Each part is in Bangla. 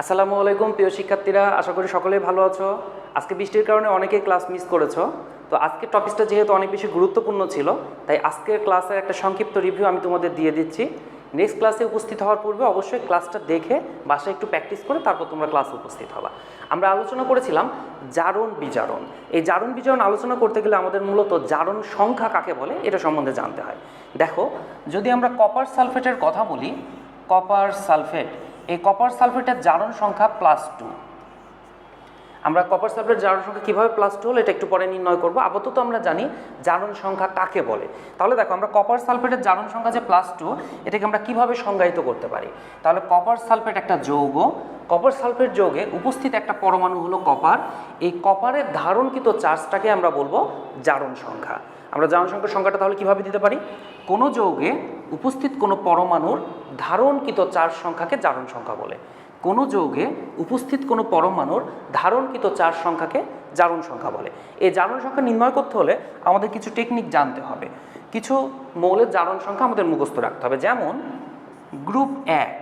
আসসালামু আলাইকুম প্রিয় শিক্ষার্থীরা, আশা করি সকলেই ভালো আছো। আজকে বৃষ্টির কারণে অনেকেই ক্লাস মিস করেছো। তো আজকের টপিকটা যেহেতু অনেক বেশি গুরুত্বপূর্ণ ছিল, তাই আজকের ক্লাসের একটা সংক্ষিপ্ত রিভিউ আমি তোমাদের দিয়ে দিচ্ছি। নেক্সট ক্লাসে উপস্থিত হওয়ার পূর্বে অবশ্যই ক্লাসটা দেখে বাসায় একটু প্র্যাকটিস করে তারপর তোমরা ক্লাসে উপস্থিত হবা। আমরা আলোচনা করেছিলাম জারণ বিজারণ। এই জারণ বিজারণ আলোচনা করতে গেলে আমাদের মূলত জারণ সংখ্যা কাকে বলে এটা সম্বন্ধে জানতে হয়। দেখো, যদি আমরা কপার সালফেটের কথা বলি, কপার সালফেট, এই কপার সালফেটের জারণ সংখ্যা +2। আমরা কপার সালফেটের জারণ সংখ্যা কীভাবে +2 হলো এটা একটু পরে নির্ণয় করব। আপাতত আমরা জানি জারণ সংখ্যা কাকে বলে। তাহলে দেখো, আমরা কপার সালফেটের জারণ সংখ্যা যে +2, এটাকে আমরা কিভাবে সংজ্ঞায়িত করতে পারি। তাহলে কপার সালফেট একটা যৌগ, কপার সালফেট যৌগে উপস্থিত একটা পরমাণু হলো কপার। এই কপারের ধারণকৃত চার্জটাকে আমরা বলবো জারণ সংখ্যা। আমরা জারণ সংখ্যার সংখ্যাটা তাহলে কিভাবে দিতে পারি? কোনো যৌগে উপস্থিত কোনো পরমাণুর ধারণকৃত চার্জ সংখ্যাকে জারণ সংখ্যা বলে। কোনো যৌগে উপস্থিত কোনো পরমাণুর ধারণকৃত চার্জ সংখ্যাকে জারণ সংখ্যা বলে। এই জারণ সংখ্যা নির্ণয় করতে হলে আমাদের কিছু টেকনিক জানতে হবে, কিছু মৌলের জারণ সংখ্যা আমাদের মুখস্থ রাখতে হবে। যেমন গ্রুপ 1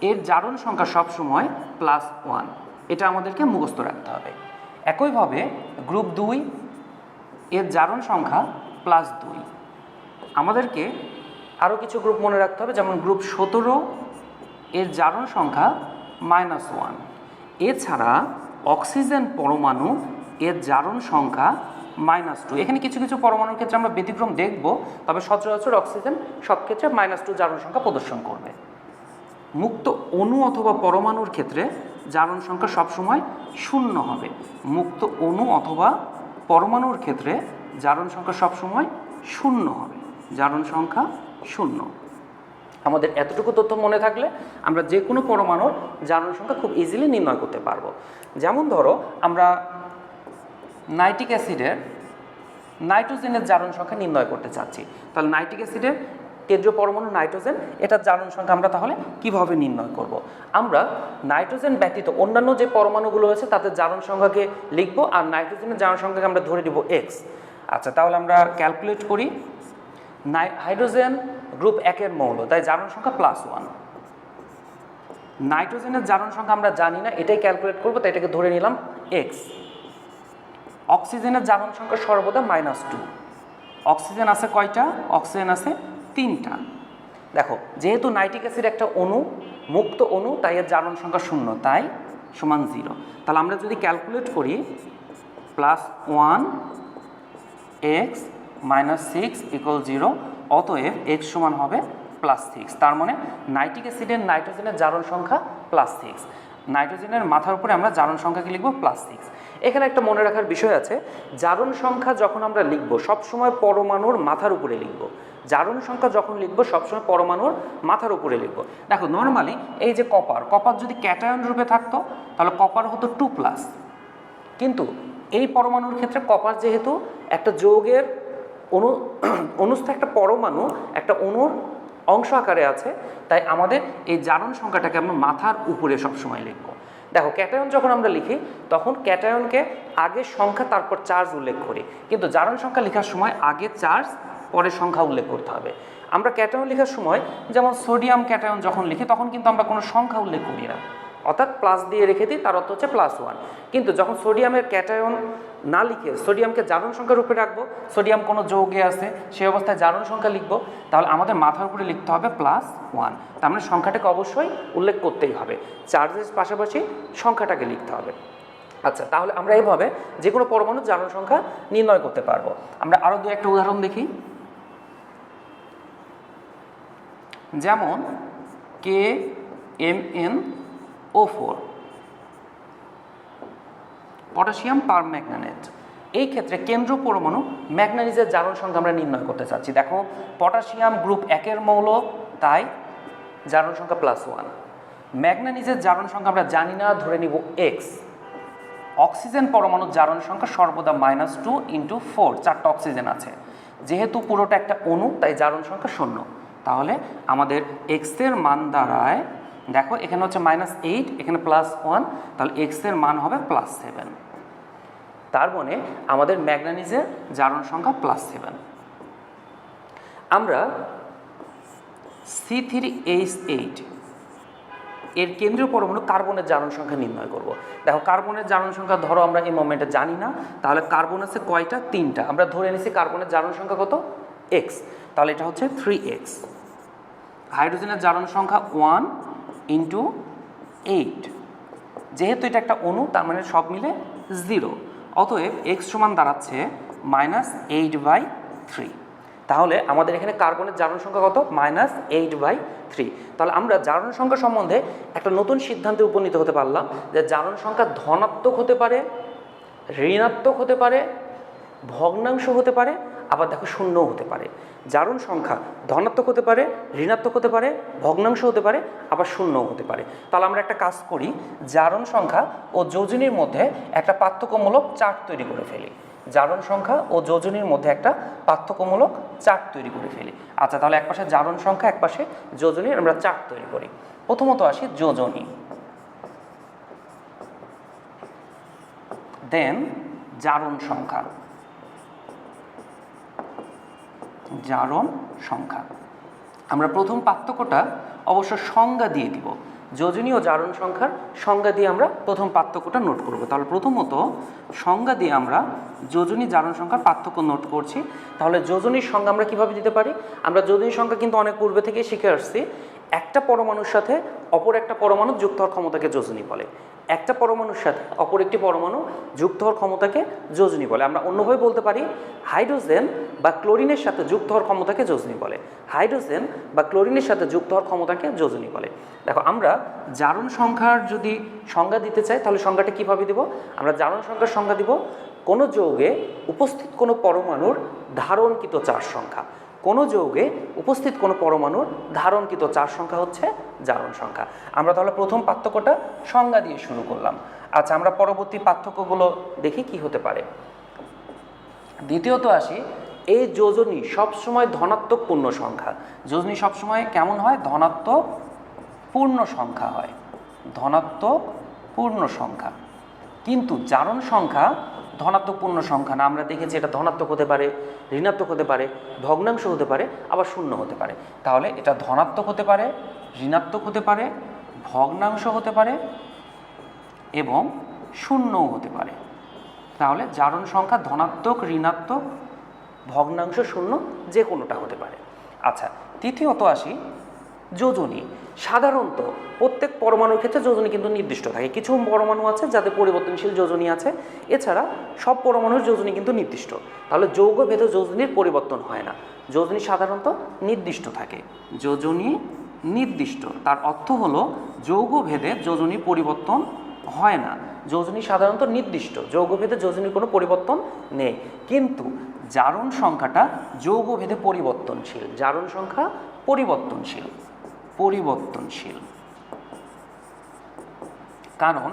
এর জারণ সংখ্যা সবসময় +1, এটা আমাদেরকে মুখস্থ রাখতে হবে। একইভাবে গ্রুপ 2 এর জারণ সংখ্যা +2। আমাদেরকে আরও কিছু গ্রুপ মনে রাখতে হবে, যেমন গ্রুপ 17 এর জারণ সংখ্যা -1। এছাড়া অক্সিজেন পরমাণু এর জারণ সংখ্যা -2। এখানে কিছু কিছু পরমাণুর ক্ষেত্রে আমরা ব্যতিক্রম দেখব, তবে সচরাচর অক্সিজেন সব ক্ষেত্রে -2 জারণ সংখ্যা প্রদর্শন করবে। মুক্ত অণু অথবা পরমাণুর ক্ষেত্রে জারণ সংখ্যা সবসময় 0 হবে। মুক্ত অণু অথবা পরমাণুর ক্ষেত্রে জারণ সংখ্যা সবসময় 0 হবে, জারণ সংখ্যা 0। আমাদের এতটুকু তথ্য মনে থাকলে আমরা যে কোনো পরমাণুর জারণ সংখ্যা খুব ইজিলি নির্ণয় করতে পারবো। যেমন ধরো, আমরা নাইট্রিক অ্যাসিডের নাইট্রোজেনের জারণ সংখ্যা নির্ণয় করতে চাচ্ছি। তাহলে নাইট্রিক অ্যাসিডের কেন্দ্রীয় পরমাণু নাইট্রোজেন, এটার জারণ সংখ্যা আমরা তাহলে কিভাবে নির্ণয় করব? আমরা নাইট্রোজেন ব্যতীত অন্যান্য যে পরমাণুগুলো আছে তাদের জারণ সংখ্যাকে লিখব, আর নাইট্রোজেনের জারণ সংখ্যাকে আমরা ধরে নিব x। আচ্ছা, তাহলে আমরা ক্যালকুলেট করি। হাইড্রোজেন গ্রুপ 1 এর মৌল, তাই জারণ সংখ্যা +1। নাইট্রোজেনের জারণ সংখ্যা আমরা জানি না, এটাই ক্যালকুলেট করবো, তাই এটাকে ধরে নিলাম x। অক্সিজেনের জারণ সংখ্যা সর্বদা -2। অক্সিজেন আছে কয়টা? অক্সিজেন আছে 3টা। দেখো, যেহেতু নাইট্রিক অ্যাসিড একটা অণু, মুক্ত অণু, তাই এর জারণ সংখ্যা 0, তাই সমান 0। তাহলে আমরা যদি ক্যালকুলেট করি +1 x -6 = 0, অতএব x সমান হবে +6। তার মানে নাইট্রিক অ্যাসিডের নাইট্রোজেনের জারণ সংখ্যা +6। নাইট্রোজেনের মাথার উপরে আমরা জারণ সংখ্যাকে লিখব +6। এখানে একটা মনে রাখার বিষয় আছে, জারণ সংখ্যা যখন আমরা লিখব সবসময় পরমাণুর মাথার উপরে লিখব। জারণ সংখ্যা যখন লিখব সবসময় পরমাণুর মাথার উপরে লিখব। দেখো, নর্মালি এই যে কপার যদি ক্যাটায়ন রূপে থাকতো তাহলে কপার হতো 2+। কিন্তু এই পরমাণুর ক্ষেত্রে কপার যেহেতু একটা যৌগের অনুস্থ একটা পরমাণু, একটা অণুর অংশ আকারে আছে, তাই আমাদের এই জারণ সংখ্যাটাকে আমরা মাথার উপরে সবসময় লিখব। দেখো, ক্যাটায়ন যখন আমরা লিখি তখন ক্যাটায়নকে আগে সংখ্যা তারপর চার্জ উল্লেখ করি, কিন্তু জারণ সংখ্যা লেখার সময় আগে চার্জ পরে সংখ্যা উল্লেখ করতে হবে। আমরা ক্যাটায়ন লেখার সময় যেমন সোডিয়াম ক্যাটায়ন যখন লিখি তখন কিন্তু আমরা কোনো সংখ্যা উল্লেখ করি না, অর্থাৎ প্লাস দিয়ে রেখে দিই, তার অর্থ হচ্ছে +1। কিন্তু যখন সোডিয়ামের ক্যাটায়ন না লিখে সোডিয়ামকে জারণ সংখ্যার রূপে রাখবো, সোডিয়াম কোনো যৌগে আছে সেই অবস্থায় জারণ সংখ্যা লিখবো, তাহলে আমাদের মাথার উপরে লিখতে হবে +1। তার মানে সংখ্যাটাকে অবশ্যই উল্লেখ করতেই হবে, চার্জের পাশাপাশি সংখ্যাটাকে লিখতে হবে। আচ্ছা, তাহলে আমরা এইভাবে যে কোনো পরমাণুর জারণ সংখ্যা নির্ণয় করতে পারবো। আমরা আরও দু একটা উদাহরণ দেখি। যেমন KMnO4, পটাশিয়াম পারম্যাঙ্গানেট। এই ক্ষেত্রে কেন্দ্র পরমাণু ম্যাগনেসিসের জারণ সংখ্যা আমরা নির্ণয় করতে চাচ্ছি। দেখো, পটাশিয়াম গ্রুপ 1 এর মৌল, তাই জারণ সংখ্যা +1। ম্যাগনেসিসের জারণ সংখ্যা আমরা জানি না, ধরে নিব x। অক্সিজেন পরমাণুর জারণ সংখ্যা সর্বদা -2 × 4, 4টা অক্সিজেন আছে। যেহেতু পুরোটা একটা অণু তাই জারণ সংখ্যা 0। তাহলে আমাদের x এর মান দাঁড়ায়, দেখো এখানে হচ্ছে -8, এখানে +1, তাহলে x এর মান হবে +7। তার মানে আমাদের ম্যাগনেসিসের জারণ সংখ্যা +7। আমরা C3H8 এর কেন্দ্রীয় পরমাণু কার্বনের জারণ সংখ্যা নির্ণয় করব। দেখো কার্বনের জারণ সংখ্যা ধরো আমরা এই মোমেন্টে জানি না, তাহলে কার্বন আছে কয়টা? 3টা। আমরা ধরে নিছি কার্বনের জারণ সংখ্যা কত? x, তাহলে এটা হচ্ছে 3x। হাইড্রোজেনের জারণ সংখ্যা 1 × 8, যেহেতু এটা একটা অণু তার মানে সব মিলে 0, অতএব x সমান দাঁড়াচ্ছে -8/3। তাহলে আমাদের এখানে কার্বনের জারণ সংখ্যা কত? -8/3। তাহলে আমরা জারণ সংখ্যা সম্বন্ধে একটা নতুন সিদ্ধান্তে উপনীত হতে পারলাম যে জারণ সংখ্যা ধনাত্মক হতে পারে, ঋণাত্মক হতে পারে, ভগ্নাংশ হতে পারে, আবার দেখো শূন্যও হতে পারে। জারণ সংখ্যা ধনাত্মক হতে পারে, ঋণাত্মক হতে পারে, ভগ্নাংশ হতে পারে, আবার শূন্যও হতে পারে। তাহলে আমরা একটা কাজ করি, জারণ সংখ্যা ও যোজনীর মধ্যে একটা পার্থক্যমূলক চার্ট তৈরি করে ফেলি। জারণ সংখ্যা ও যোজনীর মধ্যে একটা পার্থক্যমূলক চার্ট তৈরি করে ফেলি। আচ্ছা, তাহলে একপাশে জারণ সংখ্যা, একপাশে যোজনীর আমরা চার্ট তৈরি করি। প্রথমত আসি যোজনী, দেন জারণ সংখ্যা। জারণ সংখ্যা আমরা প্রথম পার্থক্যটা অবশ্য সংজ্ঞা দিয়ে দিব। যোজনী ও জারণ সংখ্যার সংজ্ঞা দিয়ে আমরা প্রথম পার্থক্যটা নোট করব। তাহলে প্রথমত সংজ্ঞা দিয়ে আমরা যোজনী জারণ সংখ্যার পার্থক্য নোট করছি। তাহলে যোজনীর সংজ্ঞা আমরা কিভাবে দিতে পারি? আমরা যোজনীর সংখ্যা কিন্তু অনেক পূর্বে থেকেই শিখে আসছি। একটা পরমাণুর সাথে অপর একটা পরমাণু যুক্ত হওয়ার ক্ষমতাকে যোজনী বলে। একটা পরমাণুর সাথে অপর একটি পরমাণু যুক্ত হওয়ার ক্ষমতাকে যোজনী বলে। আমরা অন্যভাবে বলতে পারি হাইড্রোজেন বা ক্লোরিনের সাথে যুক্ত হওয়ার ক্ষমতাকে যোজনী বলে। হাইড্রোজেন বা ক্লোরিনের সাথে যুক্ত হওয়ার ক্ষমতাকে যোজনী বলে। দেখো আমরা জারণ সংখ্যার যদি সংজ্ঞা দিতে চাই তাহলে সংজ্ঞাটা কিভাবে দিব? আমরা জারণ সংখ্যার সংজ্ঞা দিব কোনো যৌগে উপস্থিত কোনো পরমাণুর ধারণকৃত চার সংখ্যা। কোনো যৌগে উপস্থিত কোনো পরমাণুর ধারণকৃত চার সংখ্যা হচ্ছে জারণ সংখ্যা। আমরা তাহলে প্রথম পার্থক্যটা সংজ্ঞা দিয়ে শুরু করলাম। আচ্ছা, আমরা পরবর্তী পার্থক্যগুলো দেখি কি হতে পারে। দ্বিতীয়ত আসি, এই যোজনী সবসময় ধনাত্মক পূর্ণ সংখ্যা। যোজনী সবসময় কেমন হয়? ধনাত্মক পূর্ণ সংখ্যা হয়, ধনাত্মক পূর্ণ সংখ্যা। কিন্তু জারণ সংখ্যা ধনাত্মক পূর্ণ সংখ্যা না। আমরা দেখেছি এটা ধনাত্মক হতে পারে, ঋণাত্মক হতে পারে, ভগ্নাংশ হতে পারে, আবার শূন্য হতে পারে। তাহলে এটা ধনাত্মক হতে পারে, ঋণাত্মক হতে পারে, ভগ্নাংশ হতে পারে এবং শূন্যও হতে পারে। তাহলে জারণ সংখ্যা ধনাত্মক, ঋণাত্মক, ভগ্নাংশ, শূন্য যে কোনোটা হতে পারে। আচ্ছা, তৃতীয়ত আসি যোজনী। সাধারণত প্রত্যেক পরমাণুর ক্ষেত্রে যোজনী কিন্তু নির্দিষ্ট থাকে। কিছু পরমাণু আছে যাদের পরিবর্তনশীল যোজনী আছে, এছাড়া সব পরমাণুর যোজনী কিন্তু নির্দিষ্ট। তাহলে যৌগভেদে যোজনীর পরিবর্তন হয় না, যোজনী সাধারণত নির্দিষ্ট থাকে। যোজনী নির্দিষ্ট, তার অর্থ হলো যৌগভেদে যোজনী পরিবর্তন হয় না। যোজনী সাধারণত নির্দিষ্ট, যৌগভেদে যোজনীর কোনো পরিবর্তন নেই। কিন্তু জারণ সংখ্যাটা যৌগভেদে পরিবর্তনশীল। জারণ সংখ্যা পরিবর্তনশীল, পরিবর্তনশীল কারণ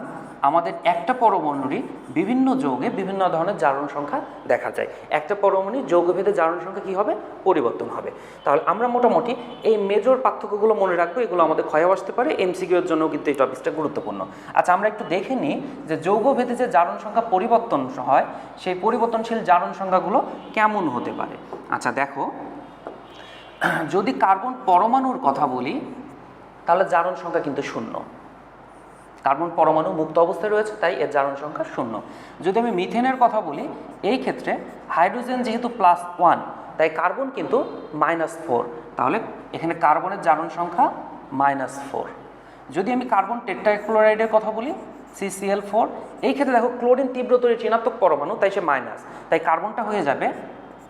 আমাদের একটা পরমাণুরই বিভিন্ন যৌগে বিভিন্ন ধরনের জারণ সংখ্যা দেখা যায়। একটা পরমাণুর যৌগভেদে জারণ সংখ্যা কী হবে? পরিবর্তন হবে। তাহলে আমরা মোটামুটি এই মেজর পার্থক্যগুলো মনে রাখবো, এগুলো আমাদের ক্ষয়েও আসতে পারে, এমসিকিউ এর জন্য কিন্তু এই টপিকটা গুরুত্বপূর্ণ। আচ্ছা, আমরা একটু দেখে নিই যে যৌগভেদে যে জারণ সংখ্যা পরিবর্তন হয় সেই পরিবর্তনশীল জারণ সংখ্যাগুলো কেমন হতে পারে। আচ্ছা দেখো, যদি কার্বন পরমাণুর কথা বলি তাহলে জারণ সংখ্যা কিন্তু শূন্য। কার্বন পরমাণু মুক্ত অবস্থায় রয়েছে, তাই এর জারণ সংখ্যা শূন্য। যদি আমি মিথেনের কথা বলি, এই ক্ষেত্রে হাইড্রোজেন যেহেতু +1 তাই কার্বন কিন্তু -4, তাহলে এখানে কার্বনের জারণ সংখ্যা -4। যদি আমি কার্বন টেট্রাক্লোরাইডের কথা বলি CCl4, এই ক্ষেত্রে দেখো ক্লোরিন তীব্রতর ঋণাত্মক পরমাণু, তাই সে মাইনাস, তাই কার্বনটা হয়ে যাবে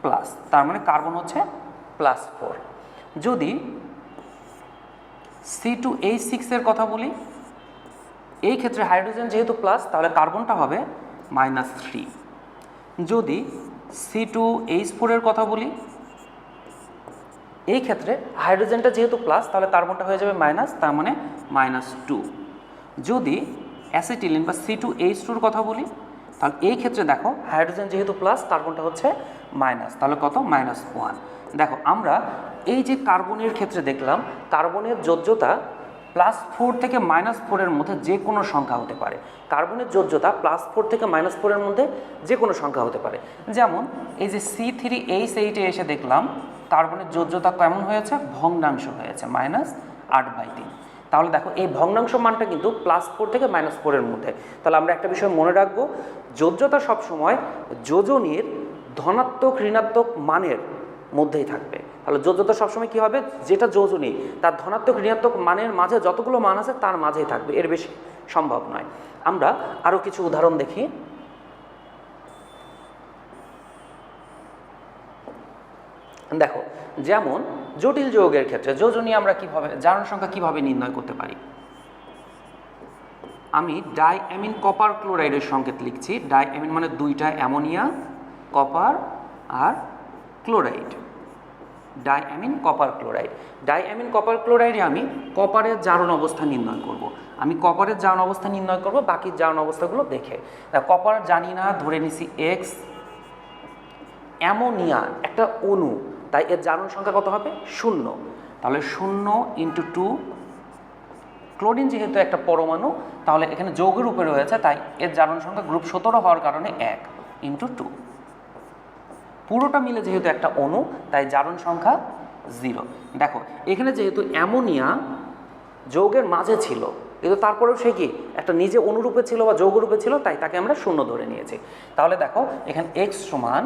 প্লাস, তার মানে কার্বন হচ্ছে +4। যদি C2H6 এর কথা বলি, এই ক্ষেত্রে হাইড্রোজেন যেহেতু প্লাস তাহলে কার্বনটা হবে -3। যদি C2H4 এর কথা বলি, এই ক্ষেত্রে হাইড্রোজেনটা যেহেতু প্লাস তাহলে কার্বনটা হয়ে যাবে মাইনাস, তার মানে -2। যদি অ্যাসিটিলিন বা C2H2 এর কথা বলি, তাহলে এই ক্ষেত্রে দেখো হাইড্রোজেন যেহেতু প্লাস কার্বনটা হচ্ছে মাইনাস, তাহলে কত? -1। দেখো আমরা এই যে কার্বনের ক্ষেত্রে দেখলাম কার্বনের যোজ্যতা +4 থেকে -4 এর মধ্যে যে কোনো সংখ্যা হতে পারে। কার্বনের যোজ্যতা +4 থেকে -4 এর মধ্যে যে কোনো সংখ্যা হতে পারে। যেমন এই যে C3H8 এসে দেখলাম কার্বনের যোজ্যতা কেমন হয়েছে? ভগ্নাংশ হয়েছে, -8/3। তাহলে দেখো এই ভগ্নাংশ মানটা কিন্তু +4 থেকে -4 মধ্যে। তাহলে আমরা একটা বিষয় মনে রাখবো, যোজ্যতা সবসময় যোজনীর ধনাত্মক ঋণাত্মক মানের মধ্যেই থাকবে। তাহলে যোজ্যতা সবসময় কী হবে, যেটা যোজনী তার ধনাত্মক ঋণাত্মক মানের মাঝে যতগুলো মান আছে তার মাঝেই থাকবে, এর বেশি সম্ভব নয়। আমরা আরও কিছু উদাহরণ দেখি। দেখো, যেমন জটিল যৌগের ক্ষেত্রে যোজনী আমরা কিভাবে, জারণ সংখ্যা কিভাবে নির্ণয় করতে পারি। আমি ডাইঅ্যামিন কপার ক্লোরাইডের সংকেত লিখছি। ডাইঅ্যামিন মানে দুইটা অ্যামোনিয়া, কপার আর chloride. Diamine copper chloride. Diamine copper ক্লোরাইডে আমি কপারের জারণ অবস্থা নির্ণয় করব। আমি কপারের জারণ অবস্থা নির্ণয় করব বাকি জারণ অবস্থাগুলো দেখে। কপার জানি না, ধরে নিছি এক্স। অ্যামোনিয়া একটা অণু, তাই এর জারণ সংখ্যা কত হবে, 0। তাহলে 0 × 2। ক্লোরিন যেহেতু একটা পরমাণু, তাহলে এখানে যৌগের রূপে রয়েছে, তাই এর জারণ সংখ্যা গ্রুপ 17 হওয়ার কারণে 1 × 2। পুরোটা মিলে যেহেতু একটা অণু, তাই জারণ সংখ্যা 0। দেখো এখানে যেহেতু অ্যামোনিয়া যৌগের মাঝে ছিল, কিন্তু তারপরেও সে কি একটা নিজে অনুরূপে ছিল বা যৌগরূপে ছিল, তাই তাকে আমরা 0 ধরে নিয়েছি। তাহলে দেখো এখানে x সমান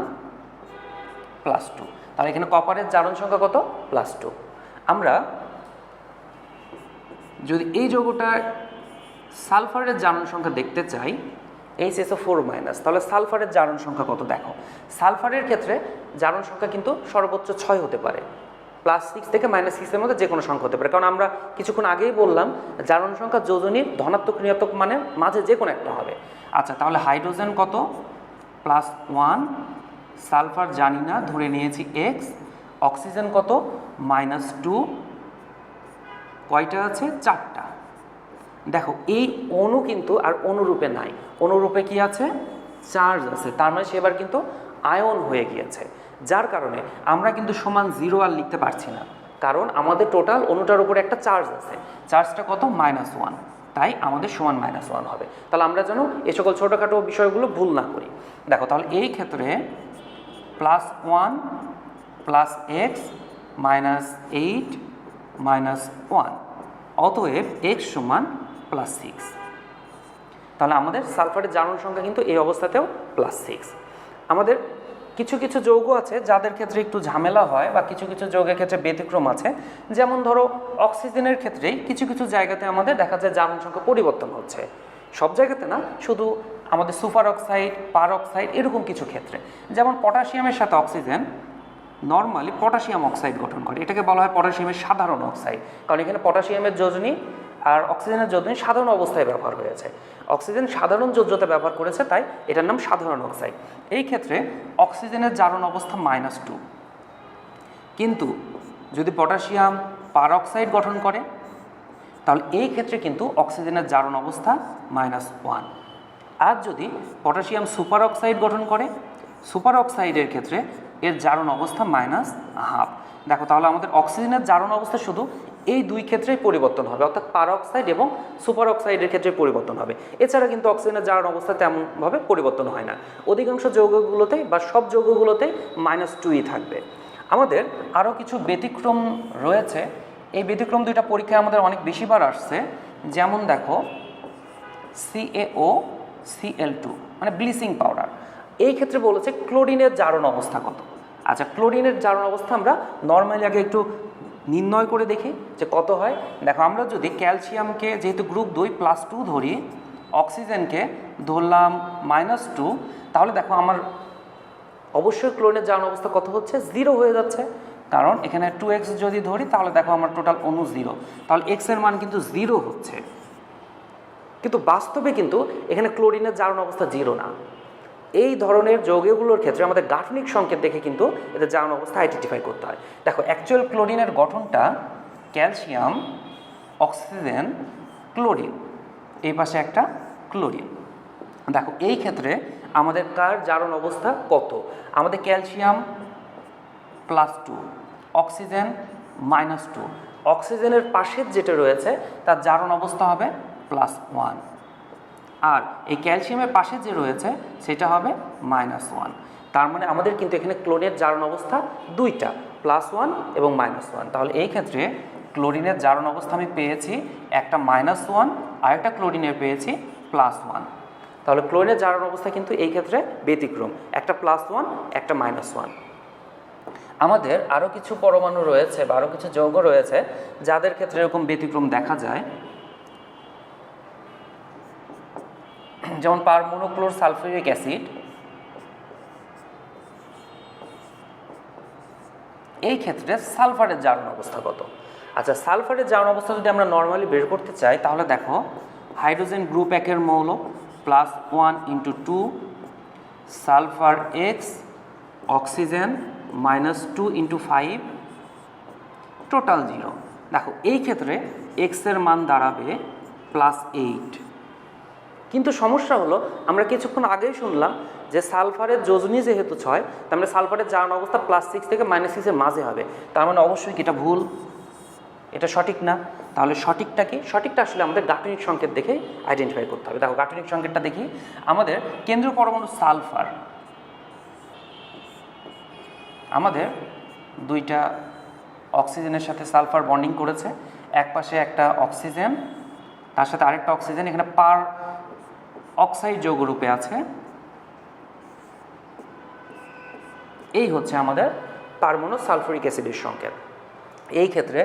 +2। তাহলে এখানে কপারের জারণ সংখ্যা কত, +2। আমরা যদি এই যৌগটার সালফারের জারণ সংখ্যা দেখতে চাই, HSO4-, তাহলে সালফারের জারণ সংখ্যা কত দেখো। সালফারের ক্ষেত্রে জারণ সংখ্যা কিন্তু সর্বোচ্চ 6 হতে পারে, +6 থেকে -6 এর মধ্যে যে কোনো সংখ্যা হতে পারে, কারণ আমরা কিছুক্ষণ আগেই বললাম জারণ সংখ্যা যোজনীর ধনাত্মক ঋণাত্মক মানের মাঝে যে কোনো একটা হবে। আচ্ছা, তাহলে হাইড্রোজেন কত, +1। সালফার জানি না, ধরে নিয়েছি x। অক্সিজেন কত, -2। কয়টা আছে, 4টা। দেখো এই অণু কিন্তু আর অনুরূপে নাই, অনুরূপে কি আছে, চার্জ আছে, তার মানে সে এবার কিন্তু আয়ন হয়ে গিয়েছে, যার কারণে আমরা কিন্তু সমান 0 আর লিখতে পারছি না, কারণ আমাদের টোটাল অণুটার উপরে একটা চার্জ আছে, চার্জটা কত, -1, তাই আমাদের সমান -1 হবে। তাহলে আমরা যেন এই সকল ছোটোখাটো বিষয়গুলো ভুল না করি। দেখো তাহলে এই ক্ষেত্রে +1 + x -8 -1, অতএব x সমান +6। তাহলে আমাদের সালফারের জারণ সংখ্যা কিন্তু এই অবস্থাতেও +6। আমাদের কিছু কিছু যৌগ আছে যাদের ক্ষেত্রে একটু ঝামেলা হয়, বা কিছু কিছু যৌগের ক্ষেত্রে ব্যতিক্রম আছে। যেমন ধরো অক্সিজেনের ক্ষেত্রেই কিছু কিছু জায়গাতে আমাদের দেখা যায় জারণ সংখ্যা পরিবর্তন হচ্ছে, সব জায়গাতে না, শুধু আমাদের সুপার অক্সাইড, পার অক্সাইড এরকম কিছু ক্ষেত্রে। যেমন পটাশিয়ামের সাথে অক্সিজেন নর্মালি পটাশিয়াম অক্সাইড গঠন করে, এটাকে বলা হয় পটাশিয়ামের সাধারণ অক্সাইড, কারণ এখানে পটাশিয়ামের যোজনী আর অক্সিজেনের যোজনী সাধারণ অবস্থায় ব্যবহার হয়েছে। অক্সিজেন সাধারণ যোজ্যতা ব্যবহার করেছে, তাই এটার নাম সাধারণ অক্সাইড। এই ক্ষেত্রে অক্সিজেনের জারণ অবস্থা -2, কিন্তু যদি পটাশিয়াম পার অক্সাইড গঠন করে, তাহলে এই ক্ষেত্রে কিন্তু অক্সিজেনের জারণ অবস্থা -1। আর যদি পটাশিয়াম সুপার অক্সাইড গঠন করে, সুপার অক্সাইডের ক্ষেত্রে এর জারণ অবস্থা -1/2। দেখো তাহলে আমাদের অক্সিজেনের জারণ অবস্থা শুধু এই দুই ক্ষেত্রেই পরিবর্তন হবে, অর্থাৎ পার অক্সাইড এবং সুপার অক্সাইডের ক্ষেত্রে পরিবর্তন হবে। এছাড়া কিন্তু অক্সিজেনের জারণ অবস্থা তেমনভাবে পরিবর্তন হয় না। অধিকাংশ যৌগগুলোতেই বা সব যৌগগুলোতেই -2ই থাকবে। আমাদের আরও কিছু ব্যতিক্রম রয়েছে, এই ব্যতিক্রম দুইটা পরীক্ষায় আমাদের অনেক বেশিবার আসছে। যেমন দেখো CaOCl2 মানে ব্লিচিং পাউডার, এই ক্ষেত্রে বলেছে ক্লোরিনের জারণ অবস্থা কত। আচ্ছা, ক্লোরিনের জারণ অবস্থা আমরা নর্মালি আগে একটু নির্ণয় করে দেখি যে কত হয়। দেখো আমরা যদি ক্যালসিয়ামকে যেহেতু গ্রুপ 2 +2 ধরি, অক্সিজেনকে ধরলাম -2, তাহলে দেখো আমার অবশ্যই ক্লোরিনের জারণ অবস্থা কত হচ্ছে, 0 হয়ে যাচ্ছে, কারণ এখানে 2x যদি ধরি তাহলে দেখো আমার টোটাল অণু 0, তাহলে x এর মান কিন্তু 0 হচ্ছে। কিন্তু বাস্তবে কিন্তু এখানে ক্লোরিনের জারণ অবস্থা 0 না। এই ধরনের যৌগগুলোর ক্ষেত্রে আমাদের গাঠনিক সংকেত দেখে কিন্তু এদের জারণ অবস্থা আইডেন্টিফাই করতে হয়। দেখো অ্যাকচুয়াল ক্লোরিনের গঠনটা ক্যালসিয়াম, অক্সিজেন, ক্লোরিন, এই পাশে একটা ক্লোরিন। দেখো এই ক্ষেত্রে আমাদের কার জারণ অবস্থা কত, আমাদের ক্যালসিয়াম +2, অক্সিজেন -2, অক্সিজেনের পাশের যেটা রয়েছে তার জারণ অবস্থা হবে +1, আর এই ক্যালসিয়ামের পাশে যে রয়েছে সেটা হবে -1। তার মানে আমাদের কিন্তু এখানে ক্লোরিনের জারণ অবস্থা দুইটা, +1 এবং -1। তাহলে এই ক্ষেত্রে ক্লোরিনের জারণ অবস্থা আমি পেয়েছি একটা -1, আরেকটা ক্লোরিনের পেয়েছি +1। তাহলে ক্লোরিনের জারণ অবস্থা কিন্তু এই ক্ষেত্রে ব্যতিক্রম, একটা +1 একটা -1। আমাদের আরও কিছু পরমাণু রয়েছে বা আরও কিছু যৌগ রয়েছে যাদের ক্ষেত্রে এরকম ব্যতিক্রম দেখা যায়, যেমন পারমোনোক্লোর সালফিউরিক অ্যাসিড। এই ক্ষেত্রে সালফারের জারণ অবস্থা কত? আচ্ছা, সালফারের জারণ অবস্থা যদি আমরা নর্মালি বের করতে চাই তাহলে দেখো, হাইড্রোজেন গ্রুপ 1-এর মৌল +1 × 2 সালফার X, অক্সিজেন -2 × 5, টোটাল 0। দেখো এই ক্ষেত্রে এক্সের মান দাঁড়াবে +8। কিন্তু সমস্যা হলো, আমরা কিছুক্ষণ আগেই শুনলাম যে সালফারের যোজনী যেহেতু 6, তার মানে সালফারের জারণ অবস্থা +6 থেকে -6-এর মাঝে হবে। তার মানে অবশ্যই কি এটা ভুল, এটা সঠিক না। তাহলে সঠিকটা কি? সঠিকটা আসলে আমাদের গাঠনিক সংকেত দেখে আইডেন্টিফাই করতে হবে। দেখো গাঠনিক সংকেতটা দেখি, আমাদের কেন্দ্রীয় পরমাণু সালফার, আমাদের দুইটা অক্সিজেনের সাথে সালফার বন্ডিং করেছে, এক পাশে একটা অক্সিজেন, তার সাথে আরেকটা অক্সিজেন এখানে পার অক্সাইড যৌগরূপে আছে। এই হচ্ছে আমাদের পারমাণু সালফুরিক অ্যাসিডের সংকেত। এই ক্ষেত্রে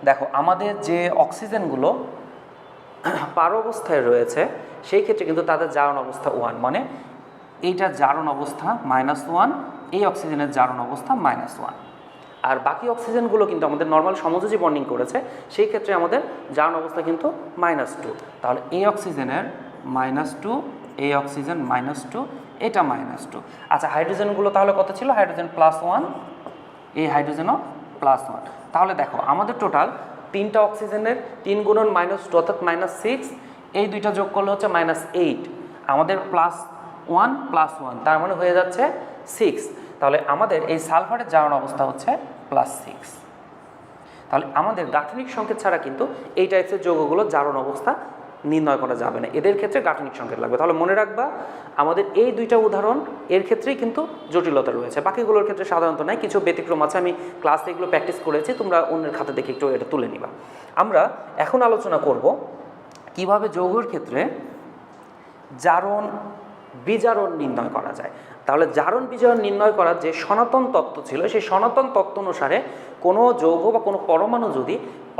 দেখো আমাদের যে অক্সিজেনগুলো পার অবস্থায় রয়েছে সেই ক্ষেত্রে কিন্তু তাদের জারণ অবস্থা 1, মানে এইটা জারণ অবস্থা -1, এই অক্সিজেনের জারণ অবস্থা -1। আর বাকি অক্সিজেনগুলো কিন্তু আমাদের নর্মাল সমযোজী বন্ডিং করেছে, সেই ক্ষেত্রে আমাদের জারণ অবস্থা কিন্তু -2। তাহলে এই অক্সিজেনের -2, এই অক্সিজেন -2, এটা -2। আচ্ছা, হাইড্রোজেনগুলো তাহলে কত ছিল? হাইড্রোজেন +1, এই হাইড্রোজেনও +1। তাহলে দেখো আমাদের টোটাল 3টা অক্সিজেনের 3 × -2 অর্থাৎ -6, এই দুইটা যোগ করলে হচ্ছে -8। আমাদের +1 +1 তার মানে হয়ে যাচ্ছে 6। তাহলে আমাদের এই সালফারের জারণ অবস্থা হচ্ছে +6। তাহলে আমাদের গাঠনিক সংকেত ছাড়া কিন্তু এই টাইপের যৌগগুলোর জারণ অবস্থা নির্ণয় করা যাবে না, এদের ক্ষেত্রে গাঠনিক সংকেত লাগবে। তাহলে মনে রাখবা, আমাদের এই দুইটা উদাহরণ এর ক্ষেত্রেই কিন্তু জটিলতা রয়েছে, বাকিগুলোর ক্ষেত্রে সাধারণত নাই, কিছু ব্যতিক্রম আছে। আমি ক্লাসে এগুলো প্র্যাকটিস করেছি, তোমরা অন্যের খাতা দেখে একটু এটা তুলে নিবা। আমরা এখন আলোচনা করব কিভাবে যৌগের ক্ষেত্রে জারণ বিজারণ নির্ণয় করা যায়। তাহলে জারণ বিজারণ নির্ণয় করার যে সনাতন তত্ত্ব ছিল, সেই সনাতন তত্ত্ব অনুসারে কোনো যৌগ বা কোনো পরমাণু যদি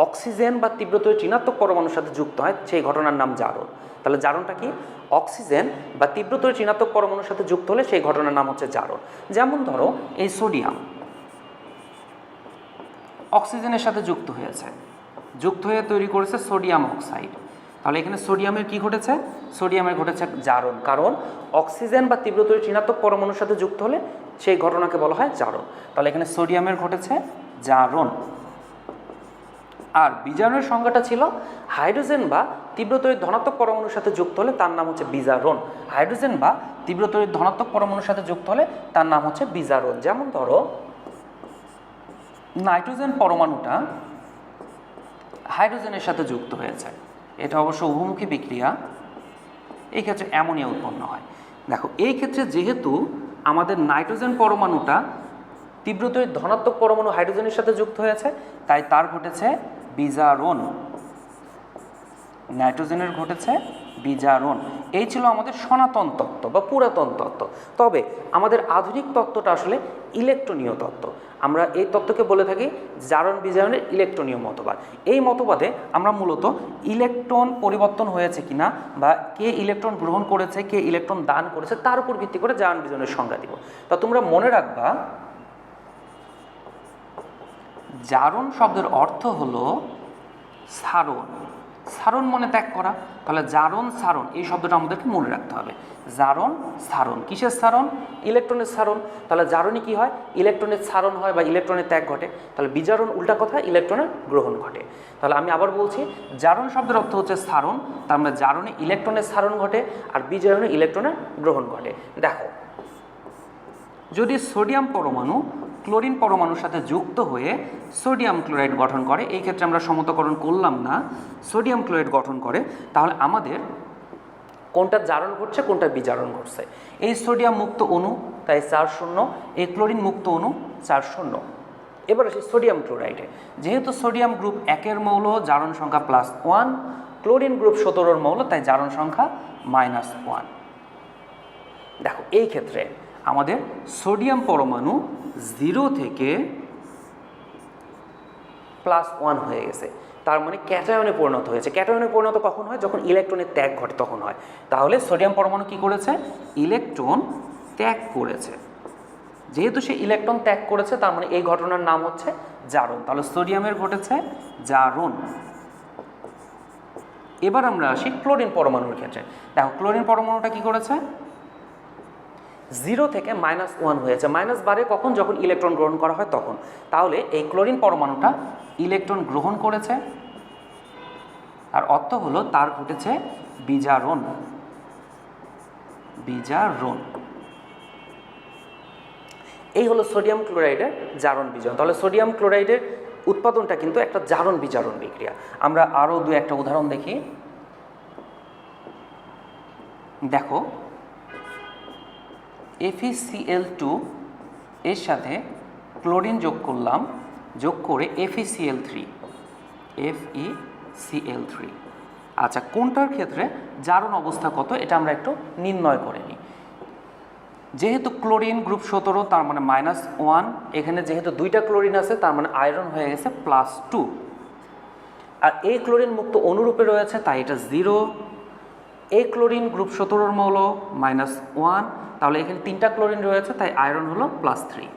অক্সিজেন বা তীব্রতর ঋণাত্মক পরমাণুর সাথে যুক্ত হয়, সেই ঘটনার নাম জারণ। তাহলে জারণটা কি? অক্সিজেন বা তীব্রতর ঋণাত্মক পরমাণুর সাথে যুক্ত হলে সেই ঘটনার নাম হচ্ছে জারণ। যেমন ধরো এই সোডিয়াম অক্সিজেনের সাথে যুক্ত হয়েছে, যুক্ত হয়ে তৈরি করেছে সোডিয়াম অক্সাইড। তাহলে এখানে সোডিয়ামের কি ঘটেছে? সোডিয়ামের ঘটেছে জারণ, কারণ অক্সিজেন বা তীব্রতর ঋণাত্মক পরমাণুর সাথে যুক্ত হলে সেই ঘটনাকে বলা হয় জারণ। তাহলে এখানে সোডিয়ামের ঘটেছে জারণ। আর বিজারণের সংজ্ঞাটা ছিল হাইড্রোজেন বা তীব্রতড়িৎ ধনাত্মক পরমাণুর সাথে যুক্ত হলে তার নাম হচ্ছে বিজারণ। হাইড্রোজেন বা তীব্রতড়িৎ ধনাত্মক পরমাণুর সাথে যুক্ত হলে তার নাম হচ্ছে বিজারণ। যেমন ধরো নাইট্রোজেন পরমাণুটা হাইড্রোজেনের সাথে যুক্ত হয়েছে, এটা অবশ্য উভমুখী বিক্রিয়া, এই ক্ষেত্রে অ্যামোনিয়া উৎপন্ন হয়। দেখো এই ক্ষেত্রে যেহেতু আমাদের নাইট্রোজেন পরমাণুটা তীব্রতড়িৎ ধনাত্মক পরমাণু হাইড্রোজেনের সাথে যুক্ত হয়েছে, তাই তার ঘটেছে বিজারণ। নাইট্রোজেনের ঘটেছে বিজারণ। এই ছিল আমাদের সনাতন তত্ত্ব বা পুরাতন তত্ত্ব। তবে আমাদের আধুনিক তত্ত্বটা আসলে ইলেকট্রনীয় তত্ত্ব। আমরা এই তত্ত্বকে বলে থাকি জারণ বিজারণের ইলেকট্রনীয় মতবাদ। এই মতবাদে আমরা মূলত ইলেকট্রন পরিবর্তন হয়েছে কিনা বা কে ইলেকট্রন গ্রহণ করেছে, কে ইলেকট্রন দান করেছে, তার উপর ভিত্তি করে জারণ বিজারণের সংজ্ঞা দিব। তা তোমরা মনে রাখবা, জারণ শব্দের অর্থ হলো সারণ। সারণ মনে ত্যাগ করা। তাহলে জারণ সারণ এই শব্দটা আমাদেরকে মনে রাখতে হবে। জারণ সারণ, কিসের সারণ? ইলেকট্রনের সারণ। তাহলে জারণই কি হয়? ইলেকট্রনের সারণ হয় বা ইলেকট্রনের ত্যাগ ঘটে। তাহলে বিজারণ উল্টা কথা, ইলেকট্রনের গ্রহণ ঘটে। তাহলে আমি আবার বলছি, জারণ শব্দের অর্থ হচ্ছে সারণ, তার মানে জারণে ইলেকট্রনের সারণ ঘটে আর বিজারণে ইলেকট্রনের গ্রহণ ঘটে। দেখো, যদি সোডিয়াম পরমাণু ক্লোরিন পরমাণুর সাথে যুক্ত হয়ে সোডিয়াম ক্লোরাইড গঠন করে, এই ক্ষেত্রে আমরা সমতাকরণ করলাম না, সোডিয়াম ক্লোরাইড গঠন করে, তাহলে আমাদের কোনটা জারণ ঘটছে, কোনটা বিজারণ ঘটছে? এই সোডিয়াম মুক্ত অণু, তাই 4 শূন্য, এই ক্লোরিন মুক্ত অণু 4 শূন্য। এবার আসি সোডিয়াম ক্লোরাইডে। যেহেতু সোডিয়াম গ্রুপ 1 মৌল, জারণ সংখ্যা +1, ক্লোরিন গ্রুপ 17 মৌল, তাই জারণ সংখ্যা -1। দেখো এই ক্ষেত্রে আমাদের সোডিয়াম পরমাণু 0 থেকে +1 হয়ে গেছে, তার মানে ক্যাটায়নে পরিণত হয়েছে। ক্যাটায়নে পরিণত কখন হয়? যখন ইলেকট্রনের ত্যাগ ঘটে তখন হয়। তাহলে সোডিয়াম পরমাণু কি করেছে? ইলেকট্রন ত্যাগ করেছে। যেহেতু সে ইলেকট্রন ত্যাগ করেছে তার মানে এই ঘটনার নাম হচ্ছে জারণ। তাহলে সোডিয়ামের ঘটেছে জারণ। এবার আমরা আসি ক্লোরিন পরমাণুর ক্ষেত্রে। দেখো ক্লোরিন পরমাণুটা কি করেছে? 0 থেকে -1 হয়েছে। মাইনাস বাড়ে কখন? যখন ইলেকট্রন গ্রহণ করা হয় তখন। তাহলে এই ক্লোরিন পরমাণুটা ইলেকট্রন গ্রহণ করেছে, আর অর্থ হলো তার ঘটেছে বিজারণ। বিজারণ। এই হলো সোডিয়াম ক্লোরাইডের জারণ বিজারণ। তাহলে সোডিয়াম ক্লোরাইডের উৎপাদনটা কিন্তু একটা জারণ বিজারণ বিক্রিয়া। আমরা আরও 2-1টা উদাহরণ দেখি। দেখো FeCl2 এর সাথে ক্লোরিন যোগ করলাম, যোগ করে FeCl3। FeCl3। আচ্ছা, কোনটার ক্ষেত্রে জারণ অবস্থা কত এটা আমরা একটু নির্ণয় করে নিই। যেহেতু ক্লোরিন গ্রুপ 17 তার মানে -1, এখানে যেহেতু 2টা ক্লোরিন আছে তার মানে আয়রন হয়ে গেছে +2, আর এই ক্লোরিন মুক্ত অনুরূপে রয়েছে তাই এটা 0। এই ক্লোরিন গ্রুপ 17 মৌল -1, তাহলে এখানে 3টা ক্লোরিন রয়েছে তাই আয়রন হলো +3।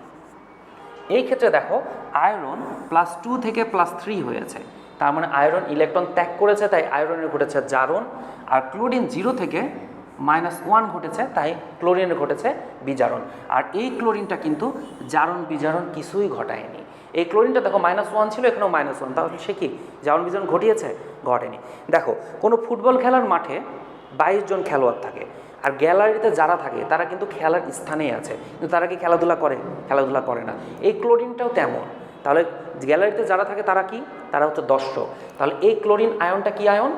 এই ক্ষেত্রে দেখো আয়রন +2 থেকে +3 হয়েছে, তার মানে আয়রন ইলেকট্রন ত্যাগ করেছে তাই আয়রনের ঘটেছে জারণ, আর ক্লোরিন 0 থেকে -1 ঘটেছে তাই ক্লোরিনের ঘটেছে বিজারণ। আর এই ক্লোরিনটা কিন্তু জারণ বিজারণ কিছুই ঘটায়নি। এই ক্লোরিনটা দেখো -1 ছিল, এখানেও -1, তাহলে সে কি জারণ বিজারণ ঘটিয়েছে? ঘটেনি। দেখো কোনো ফুটবল খেলার মাঠে 22 জন খেলোয়াড় থাকে, আর গ্যালারিতে যারা থাকে তারা কিন্তু খেলার স্থানেই আছে, কিন্তু তারা কি খেলাধুলা করে? খেলাধুলা করে না। এই ক্লোরিনটাও তেমন। তাহলে গ্যালারিতে যারা থাকে তারা কি? তারা হচ্ছে দর্শক। তাহলে এই ক্লোরিন আয়নটা কি আয়ন?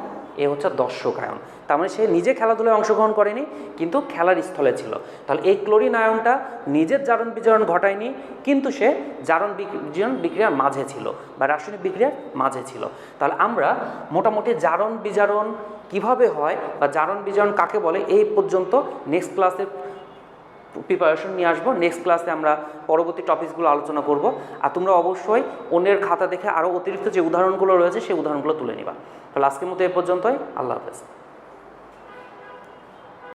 এ হচ্ছে দর্শক আয়ন। তার মানে সে নিজে খেলাধুলায় অংশগ্রহণ করেনি, কিন্তু খেলার স্থলে ছিল। তাহলে এই ক্লোরিন আয়নটা নিজের জারণ বিজারণ ঘটায়নি, কিন্তু সে জারণ বিজারণ বিক্রিয়ার মাঝে ছিল বা রাসায়নিক বিক্রিয়ার মাঝে ছিল। তাহলে আমরা মোটামুটি জারণ বিজারণ কিভাবে হয় বা জারণ বিজারণ কাকে বলে এই পর্যন্ত নেক্সট ক্লাসে প্রিপারেশন নিয়ে আসবো। নেক্সট ক্লাসে আমরা পরবর্তী টপিকসগুলো আলোচনা করব। আর তোমরা অবশ্যই অন্যের খাতা দেখে আরও অতিরিক্ত যে উদাহরণগুলো রয়েছে সেই উদাহরণগুলো তুলে নিবা। তাহলে আজকের মতো এ পর্যন্তই। আল্লাহ হাফেজ।